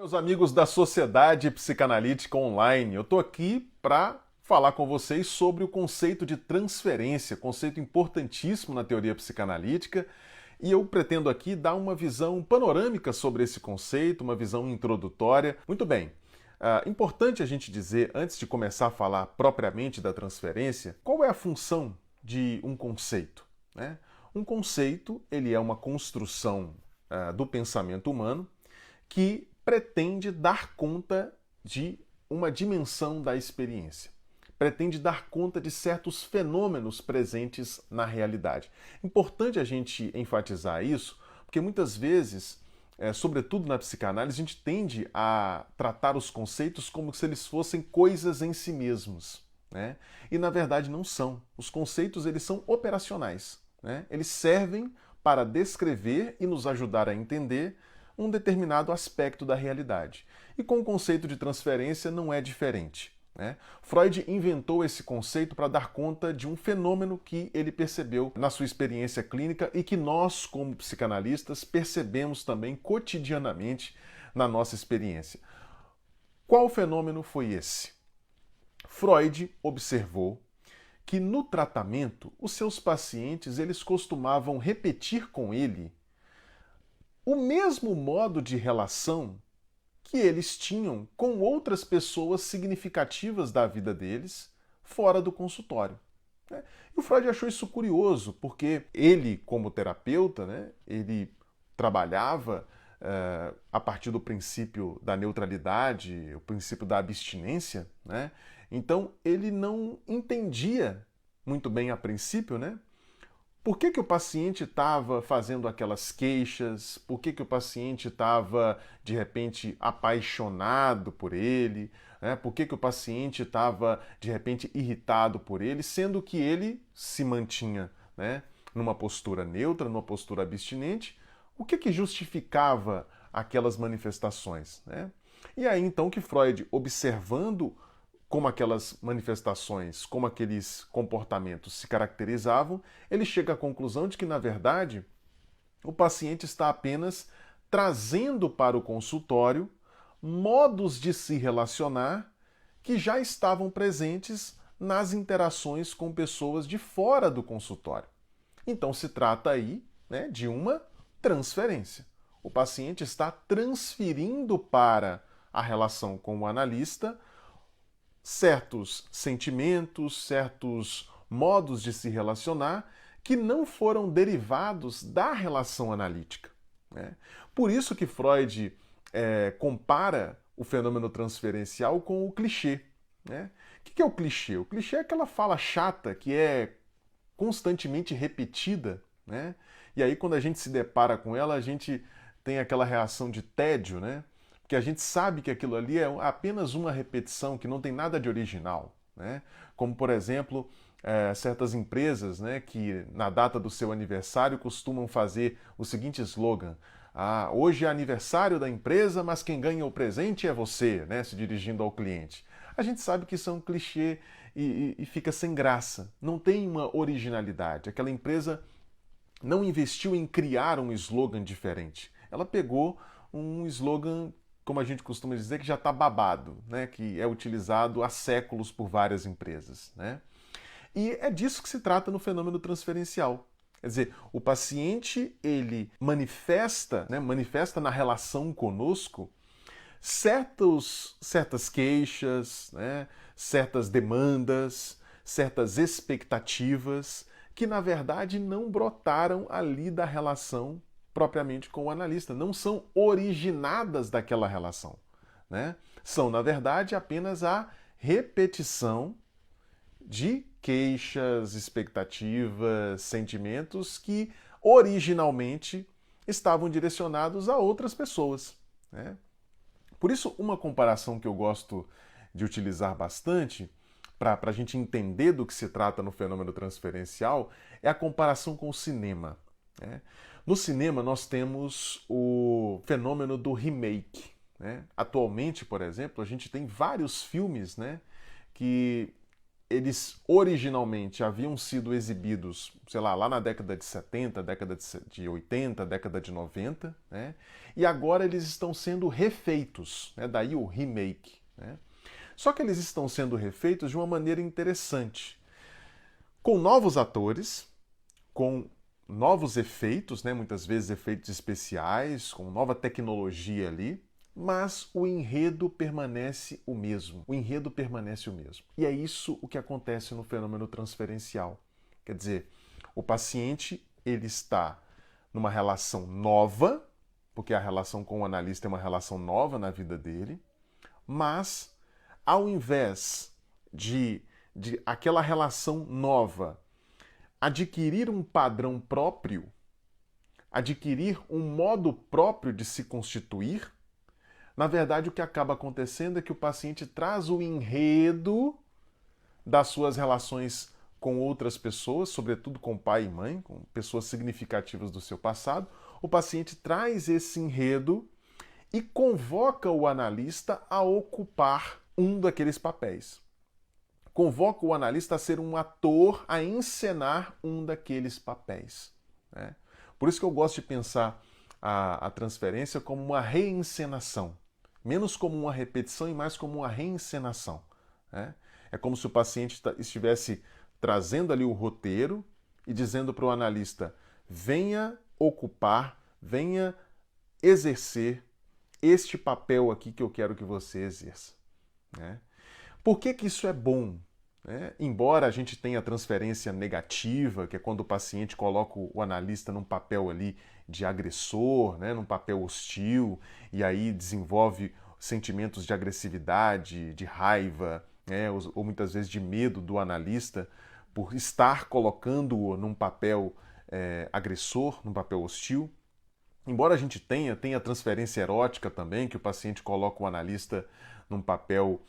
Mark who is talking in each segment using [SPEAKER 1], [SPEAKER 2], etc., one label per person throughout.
[SPEAKER 1] Meus amigos da Sociedade Psicanalítica Online, eu estou aqui para falar com vocês sobre o conceito de transferência, conceito importantíssimo na teoria psicanalítica, e eu pretendo aqui dar uma visão panorâmica sobre esse conceito, uma visão introdutória. Muito bem, importante a gente dizer, antes de começar a falar propriamente da transferência, qual é a função de um conceito, né? Um conceito, ele é uma construção do pensamento humano que pretende dar conta de uma dimensão da experiência. Pretende dar conta de certos fenômenos presentes na realidade. Importante a gente enfatizar isso, porque muitas vezes, sobretudo na psicanálise, a gente tende a tratar os conceitos como se eles fossem coisas em si mesmos, né? E na verdade não são. Os conceitos, eles são operacionais, né? Eles servem para descrever e nos ajudar a entender um determinado aspecto da realidade. E com o conceito de transferência não é diferente, né? Freud inventou esse conceito para dar conta de um fenômeno que ele percebeu na sua experiência clínica e que nós, como psicanalistas, percebemos também cotidianamente na nossa experiência. Qual fenômeno foi esse? Freud observou que no tratamento, os seus pacientes eles costumavam repetir com ele o mesmo modo de relação que eles tinham com outras pessoas significativas da vida deles fora do consultório. E o Freud achou isso curioso, porque ele, como terapeuta, né, ele trabalhava a partir do princípio da neutralidade, o princípio da abstinência, né? Então ele não entendia muito bem a princípio, né? Por que o paciente estava fazendo aquelas queixas? Por que o paciente estava, de repente, apaixonado por ele? Né? Por que o paciente estava, de repente, irritado por ele, sendo que ele se mantinha, né, numa postura neutra, numa postura abstinente? O que justificava aquelas manifestações, né? E aí, então, que Freud, observando como aquelas manifestações, como aqueles comportamentos se caracterizavam, ele chega à conclusão de que, na verdade, o paciente está apenas trazendo para o consultório modos de se relacionar que já estavam presentes nas interações com pessoas de fora do consultório. Então se trata aí, né, de uma transferência. O paciente está transferindo para a relação com o analista certos sentimentos, certos modos de se relacionar que não foram derivados da relação analítica, né? Por isso que Freud compara o fenômeno transferencial com o clichê, né? O que é o clichê? O clichê é aquela fala chata que é constantemente repetida, né? E aí quando a gente se depara com ela, a gente tem aquela reação de tédio, né? Porque a gente sabe que aquilo ali é apenas uma repetição, que não tem nada de original, né? Como, por exemplo, certas empresas, né, que na data do seu aniversário costumam fazer o seguinte slogan: hoje é aniversário da empresa, mas quem ganha o presente é você, né, se dirigindo ao cliente. A gente sabe que isso é um clichê e fica sem graça, não tem uma originalidade. Aquela empresa não investiu em criar um slogan diferente. Ela pegou um slogan, como a gente costuma dizer, que já está babado, né? Que é utilizado há séculos por várias empresas, né? E é disso que se trata no fenômeno transferencial. Quer dizer, o paciente ele manifesta, né, manifesta na relação conosco certas queixas, né, certas demandas, certas expectativas que na verdade não brotaram ali da relação propriamente com o analista, não são originadas daquela relação, né? São, na verdade, apenas a repetição de queixas, expectativas, sentimentos que originalmente estavam direcionados a outras pessoas, né? Por isso, uma comparação que eu gosto de utilizar bastante para a gente entender do que se trata no fenômeno transferencial é a comparação com o cinema, né? No cinema, nós temos o fenômeno do remake, né? Atualmente, por exemplo, a gente tem vários filmes, né, que eles originalmente haviam sido exibidos, sei lá na década de 70, década de 80, década de 90, né? E agora eles estão sendo refeitos, né? Daí o remake, né? Só que eles estão sendo refeitos de uma maneira interessante, com novos atores, com novos efeitos, né? Muitas vezes efeitos especiais, com nova tecnologia ali, mas o enredo permanece o mesmo. O enredo permanece o mesmo. E é isso o que acontece no fenômeno transferencial. Quer dizer, o paciente ele está numa relação nova, porque a relação com o analista é uma relação nova na vida dele, mas ao invés de aquela relação nova adquirir um padrão próprio, adquirir um modo próprio de se constituir, na verdade, o que acaba acontecendo é que o paciente traz o enredo das suas relações com outras pessoas, sobretudo com pai e mãe, com pessoas significativas do seu passado. O paciente traz esse enredo e convoca o analista a ocupar um daqueles papéis. Convoca o analista a ser um ator, a encenar um daqueles papéis, né? Por isso que eu gosto de pensar a transferência como uma reencenação. Menos como uma repetição e mais como uma reencenação, né? É como se o paciente estivesse trazendo ali o roteiro e dizendo para o analista: venha ocupar, venha exercer este papel aqui que eu quero que você exerça, né? Por que isso é bom? Embora a gente tenha transferência negativa, que é quando o paciente coloca o analista num papel ali de agressor, né, num papel hostil, e aí desenvolve sentimentos de agressividade, de raiva, né, ou muitas vezes de medo do analista por estar colocando-o num papel agressor, num papel hostil. Embora a gente tenha transferência erótica também, que o paciente coloca o analista num papel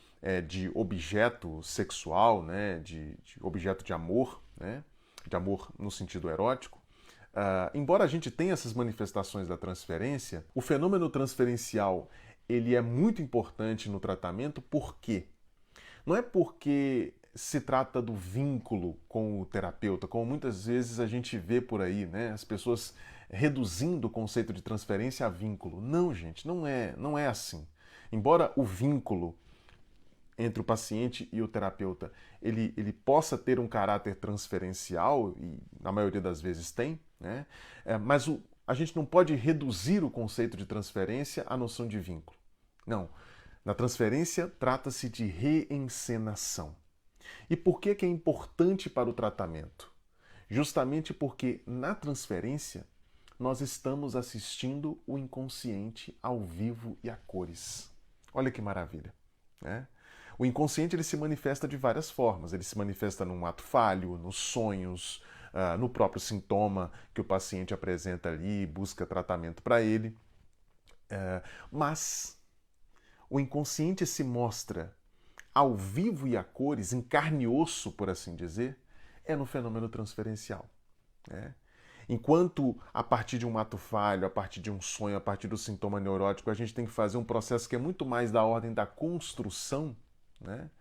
[SPEAKER 1] de objeto sexual, né, de objeto de amor, né, de amor no sentido erótico. Embora a gente tenha essas manifestações da transferência, o fenômeno transferencial ele é muito importante no tratamento. Por quê? Não é porque se trata do vínculo com o terapeuta, como muitas vezes a gente vê por aí, né, as pessoas reduzindo o conceito de transferência a vínculo. Não, gente, não é assim. Embora o vínculo entre o paciente e o terapeuta ele possa ter um caráter transferencial, e na maioria das vezes tem, né? Mas a gente não pode reduzir o conceito de transferência à noção de vínculo. Não. Na transferência trata-se de reencenação. E por que é importante para o tratamento? Justamente porque na transferência nós estamos assistindo o inconsciente ao vivo e a cores. Olha que maravilha, né? O inconsciente ele se manifesta de várias formas. Ele se manifesta num ato falho, nos sonhos, no próprio sintoma que o paciente apresenta ali e busca tratamento para ele. Mas o inconsciente se mostra ao vivo e a cores, em carne e osso, por assim dizer, é no fenômeno transferencial, né? Enquanto a partir de um ato falho, a partir de um sonho, a partir do sintoma neurótico, a gente tem que fazer um processo que é muito mais da ordem da construção, né?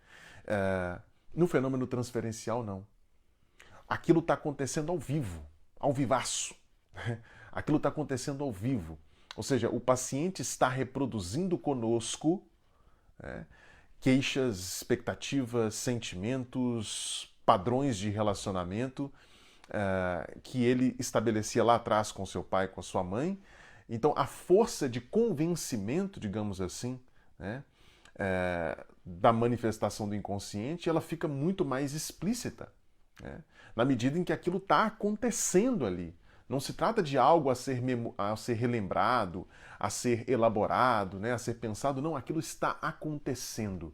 [SPEAKER 1] No fenômeno transferencial, não. Aquilo está acontecendo ao vivo, ao vivaço. Aquilo está acontecendo ao vivo. Ou seja, o paciente está reproduzindo conosco, né, queixas, expectativas, sentimentos, padrões de relacionamento que ele estabelecia lá atrás com seu pai, com a sua mãe. Então, a força de convencimento, digamos assim, né, da manifestação do inconsciente, ela fica muito mais explícita, né, na medida em que aquilo está acontecendo ali. Não se trata de algo a ser relembrado, a ser elaborado, né, a ser pensado. Não, aquilo está acontecendo.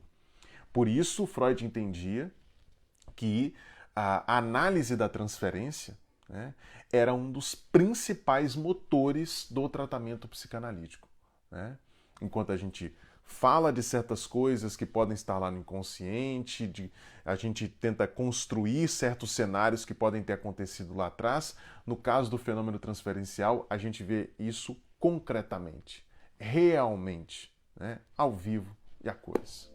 [SPEAKER 1] Por isso, Freud entendia que a análise da transferência, né, era um dos principais motores do tratamento psicanalítico, né? Enquanto a gente fala de certas coisas que podem estar lá no inconsciente, a gente tenta construir certos cenários que podem ter acontecido lá atrás. No caso do fenômeno transferencial, a gente vê isso concretamente, realmente, né, ao vivo e a cores.